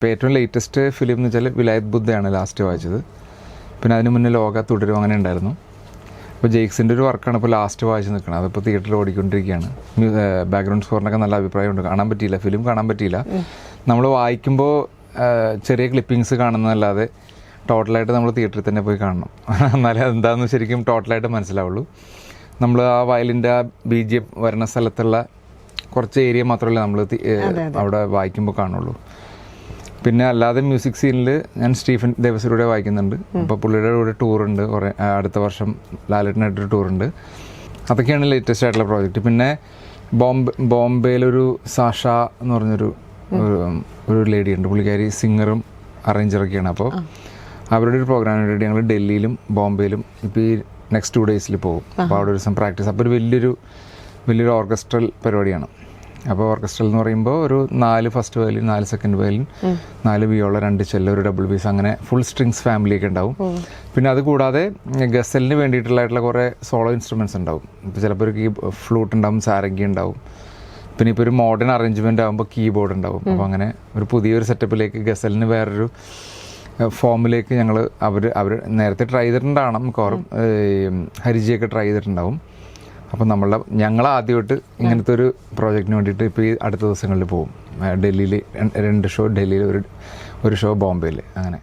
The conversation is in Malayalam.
ഇപ്പോൾ ഏറ്റവും ലേറ്റസ്റ്റ് ഫിലിം എന്ന് വെച്ചാൽ വിലായത് ബുദ്ധയാണ് ലാസ്റ്റ് വായിച്ചത്. പിന്നെ അതിന് മുന്നേ ലോക തുടരും അങ്ങനെ ഉണ്ടായിരുന്നു. ഇപ്പോൾ ജെയ്ക്സിൻ്റെ ഒരു വർക്കാണ് ഇപ്പോൾ ലാസ്റ്റ് വായിച്ച് നിൽക്കുന്നത്. അതിപ്പോൾ തിയേറ്ററിൽ ഓടിക്കൊണ്ടിരിക്കുകയാണ്. ബാക്ക്ഗ്രൗണ്ട് സ്കോറിനൊക്കെ നല്ല അഭിപ്രായമുണ്ട്. കാണാൻ പറ്റിയില്ല, ഫിലിം കാണാൻ പറ്റിയില്ല. നമ്മൾ വായിക്കുമ്പോൾ ചെറിയ ക്ലിപ്പിങ്സ് കാണുന്നതല്ലാതെ ടോട്ടലായിട്ട് നമ്മൾ തിയേറ്ററിൽ തന്നെ പോയി കാണണം. എന്നാലേ അതെന്താണെന്ന് ശരിക്കും ടോട്ടലായിട്ട് മനസ്സിലാവുള്ളൂ. നമ്മൾ ആ വയലിൻ്റെ ആ BGM വരുന്ന സ്ഥലത്തുള്ള കുറച്ച് ഏരിയ മാത്രമല്ല നമ്മൾ അവിടെ വായിക്കുമ്പോൾ കാണുള്ളൂ. പിന്നെ അല്ലാതെ മ്യൂസിക് സീനിൽ ഞാൻ സ്റ്റീഫൻ ദേവസിലൂടെ വായിക്കുന്നുണ്ട്. അപ്പോൾ പുള്ളിയുടെ കൂടെ ടൂറുണ്ട്, കുറേ അടുത്ത വർഷം ലാലേട്ടനായിട്ടൊരു ടൂറുണ്ട്. അതൊക്കെയാണ് ലേറ്റസ്റ്റ് ആയിട്ടുള്ള പ്രോജക്റ്റ്. പിന്നെ ബോംബെയിലൊരു സാഷ എന്ന് പറഞ്ഞൊരു ലേഡി ഉണ്ട്. പുള്ളിക്കാരി സിംഗറും അറേഞ്ചറൊക്കെയാണ്. അപ്പോൾ അവരുടെ ഒരു പ്രോഗ്രാമിന് വേണ്ടി ഞങ്ങൾ ഡൽഹിയിലും ബോംബെയിലും ഇപ്പോൾ ഈ നെക്സ്റ്റ് 2 ഡേയ്സിൽ പോകും. അപ്പോൾ അവിടെ ഒരു ദിവസം പ്രാക്ടീസ്. അപ്പോൾ ഒരു വലിയൊരു ഓർക്കസ്ട്രൽ പരിപാടിയാണ്. അപ്പോൾ ഓർക്കസ്ട്രൽ എന്ന് പറയുമ്പോൾ ഒരു 4 first violin, 4 second violin, 4 Viola, 2 ചെല്ലോ, ഒരു ഡബിൾ ബേസ്, അങ്ങനെ ഫുൾ സ്ട്രിങ്സ് ഫാമിലിയൊക്കെ ഉണ്ടാവും. പിന്നെ അത് കൂടാതെ ഗസലിന് വേണ്ടിയിട്ടുള്ളതായിട്ടുള്ള കുറേ സോളോ ഇൻസ്ട്രുമെൻറ്റ്സ് ഉണ്ടാവും. ഇപ്പോൾ ചിലപ്പോൾ ഒരു ഫ്ലൂട്ട് ഉണ്ടാവും, സാരംഗി ഉണ്ടാവും. പിന്നെ ഇപ്പോൾ ഒരു മോഡേൺ അറേഞ്ച്മെൻ്റ് ആകുമ്പോൾ കീബോർഡ് ഉണ്ടാവും. അപ്പോൾ അങ്ങനെ ഒരു പുതിയൊരു സെറ്റപ്പിലേക്ക് ഗസലിന് വേറൊരു ഫോമിലേക്ക് അവർ നേരത്തെ ട്രൈ ചെയ്തിട്ടുണ്ടാണ്. മിക്കവാറും ഹരിജിയൊക്കെ ട്രൈ ചെയ്തിട്ടുണ്ടാവും. അപ്പം ഞങ്ങൾ ആദ്യമായിട്ട് ഇങ്ങനത്തെ ഒരു പ്രോജക്റ്റിന് വേണ്ടിയിട്ട് ഇപ്പോൾ ഈ അടുത്ത ദിവസങ്ങളിൽ പോകും. ഡൽഹിയിൽ 2 ഷോ, ഡൽഹിയിൽ ഒരു ഷോ, ബോംബെയിൽ, അങ്ങനെ.